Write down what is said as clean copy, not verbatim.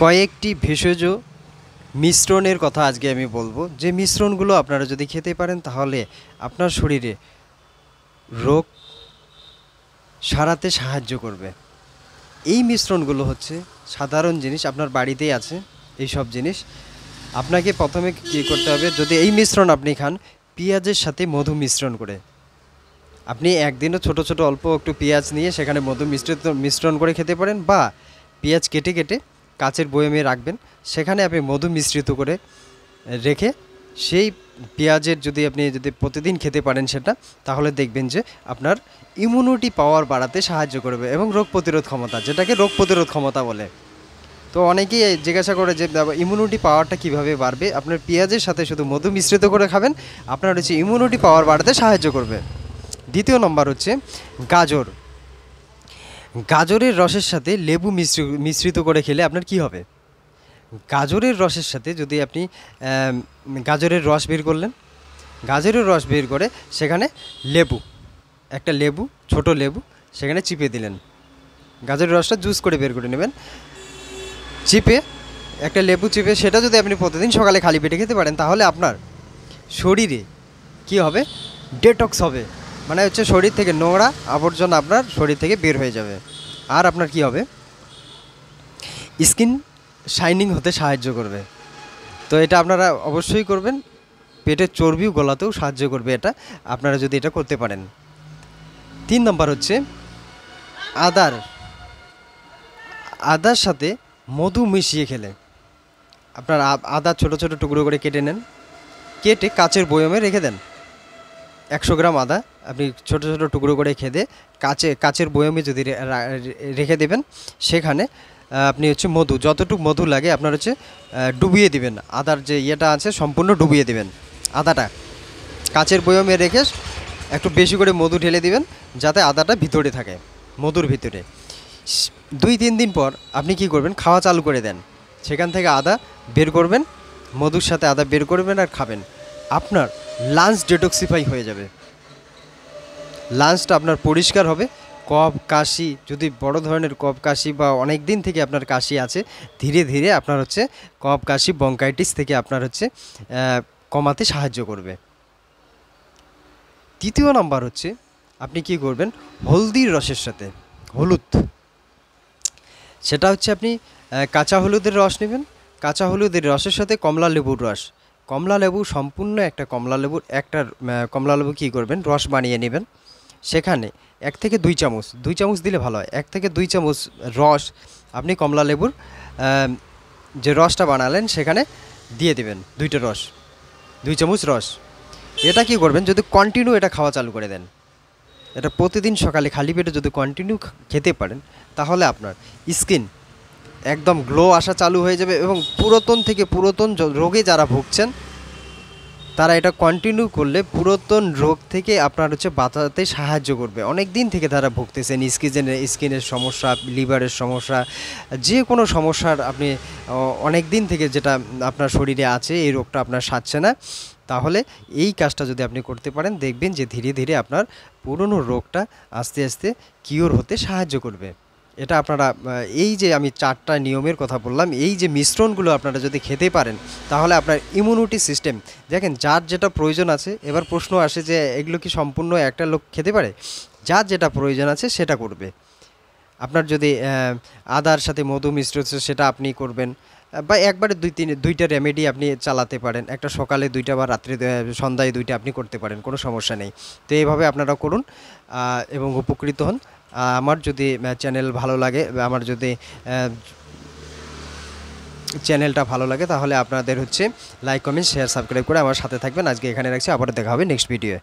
কয়েকটি ভেষজ মিশ্রণের কথা আজকে আমি বলবো, যে মিশ্রণগুলো আপনারা যদি খেতে পারেন তাহলে আপনার শরীরে রোগ সারাতে সাহায্য করবে। এই মিশ্রণগুলো হচ্ছে সাধারণ জিনিস, আপনার বাড়িতেই আছে এই সব জিনিস। আপনাকে প্রথমে কী করতে হবে, যদি এই মিশ্রণ আপনি খান পেঁয়াজের সাথে মধু মিশ্রণ করে, আপনি একদিনও ছোট ছোট অল্প একটু পেঁয়াজ নিয়ে সেখানে মধু মিশ্রণ করে খেতে পারেন, বা পেঁয়াজ কেটে কেটে কাচের বয়মে রাখবেন, সেখানে আপনি মধু মিশ্রিত করে রেখে সেই পেঁয়াজের যদি প্রতিদিন খেতে পারেন সেটা, তাহলে দেখবেন যে আপনার ইমিউনিটি পাওয়ার বাড়াতে সাহায্য করবে এবং রোগ প্রতিরোধ ক্ষমতা, যেটাকে রোগ প্রতিরোধ ক্ষমতা বলে। তো অনেকেই জিজ্ঞাসা করে যে ইমিউনিটি পাওয়ারটা কীভাবে বাড়বে। আপনার পেঁয়াজের সাথে শুধু মধু মিশ্রিত করে খাবেন, আপনার হচ্ছে ইমিউনিটি পাওয়ার বাড়াতে সাহায্য করবে। দ্বিতীয় নম্বর হচ্ছে গাজর। গাজরের রসের সাথে লেবু মিশ্রিত করে খেলে আপনার কি হবে, গাজরের রসের সাথে যদি আপনি গাজরের রস বের করলেন, গাজরের রস বের করে সেখানে একটা লেবু ছোট লেবু সেখানে চিপে দিলেন, গাজরের রসটা জুস করে বের করে নেবেন, চিপে একটা লেবু চিপে সেটা যদি আপনি প্রতিদিন সকালে খালি পেটে খেতে পারেন, তাহলে আপনার শরীরে কি হবে, ডেটক্স হবে, মানে হচ্ছে শরীর থেকে নোংরা আবর্জনা আপনার শরীর থেকে বের হয়ে যাবে। আর আপনার কি হবে, স্কিন শাইনিং হতে সাহায্য করবে। তো এটা আপনারা অবশ্যই করবেন, পেটের চর্বিও গলাতেও সাহায্য করবে এটা, আপনারা যদি এটা করতে পারেন। 3 নম্বর হচ্ছে আদার সাথে মধু মিশিয়ে খেলে, আপনার আদা ছোট ছোট টুকরো করে কেটে নেন, কেটে কাচের বয়মে রেখে দেন। 100 গ্রাম আদা আপনি ছোট ছোট টুকরো করে খেতে কাচের বয়মে যদি রেখে দেবেন, সেখানে আপনি হচ্ছে মধু, যতটুকু মধু লাগে আপনার হচ্ছে ডুবিয়ে দিবেন, আদার যে ইয়েটা আছে সম্পূর্ণ ডুবিয়ে দিবেন। আদাটা কাচের বয়মে রেখে একটু বেশি করে মধু ঢেলে দিবেন, যাতে আদাটা ভিতরে থাকে, মধুর ভিতরে। 2-3 দিন পর আপনি কি করবেন, খাওয়া চালু করে দেন, সেখান থেকে আদা বের করবেন, মধুর সাথে আদা বের করবেন আর খাবেন, আপনার লাঞ্চ ডেটক্সিফাই হয়ে যাবে, লাঞ্চটা আপনার পরিষ্কার হবে। কফ কাশি, যদি বড় ধরনের কফ কাশি বা অনেক দিন থেকে আপনার কাশি আছে, ধীরে ধীরে আপনার হচ্ছে কফ কাশি ব্রঙ্কাইটিস থেকে আপনার হচ্ছে কমাতে সাহায্য করবে। তৃতীয় নাম্বার হচ্ছে আপনি কি করবেন, হলদির রসের সাথে হলুদ, সেটা হচ্ছে আপনি কাঁচা হলুদের রস নেবেন, কাঁচা হলুদের রসের সাথে কমলা লেবুর রস, কমলা লেবু সম্পূর্ণ একটা কমলা লেবু কী করবেন, রস বানিয়ে নেবেন, সেখানে 1 থেকে 2 চামচ, 2 চামচ দিলে ভালো হয়, 1 থেকে 2 চামচ রস আপনি কমলা লেবুর যে রসটা বানালেন সেখানে দিয়ে দেবেন, 2 চামচ রস। এটা কি করবেন, যদি কন্টিনিউ এটা খাওয়া চালু করে দেন, এটা প্রতিদিন সকালে খালি পেটে যদি কন্টিনিউ খেতে পারেন, তাহলে আপনার স্কিন একদম গ্লো আসা চালু হয়ে যাবে, এবং পুরাতন রোগে যারা ভুগছেন তারা এটা কন্টিনিউ করলে পুরাতন রোগ থেকে আপনার হচ্ছে বাঁচাতে সাহায্য করবে। অনেক দিন থেকে তারা ভুগতেছেন স্কিনের সমস্যা, লিভারের সমস্যা, যে কোনো সমস্যার আপনি অনেক দিন থেকে যেটা আপনার শরীরে আছে, এই রোগটা আপনার সারছে না, তাহলে এই কাজটা যদি আপনি করতে পারেন, দেখবেন যে ধীরে ধীরে আপনার পুরনো রোগটা আস্তে আস্তে কিওর হতে সাহায্য করবে। এটা আপনারা এই যে আমি 4টা নিয়মের কথা বললাম, এই যে মিশ্রণগুলো আপনারা যদি খেতে পারেন, তাহলে আপনার ইমিউনিটি সিস্টেম, দেখেন যার যেটা প্রয়োজন আছে, এবার প্রশ্ন আসে যে এগুলো কি সম্পূর্ণ একটা লোক খেতে পারে, যার যেটা প্রয়োজন আছে সেটা করবে। আপনার যদি আদার সাথে মধু মিশ্রিত সেটা আপনি করবেন, বা একবারে 2টা রেমেডি আপনি চালাতে পারেন, একটা সকালে 2টা বা রাত্রে সন্ধ্যায় 2টা আপনি করতে পারেন, কোনো সমস্যা নেই। তো এইভাবে আপনারা করুন এবং উপকৃত হন। আমার যদি চ্যানেল ভালো লাগে, আমার যদি চ্যানেলটা ভালো লাগে, তাহলে আপনাদের হচ্ছে লাইক, কমেন্ট, শেয়ার, সাবস্ক্রাইব করে আমার সাথে থাকবেন। আজকে এখানে রাখছি, আবার দেখা হবে নেক্সট ভিডিওয়ে।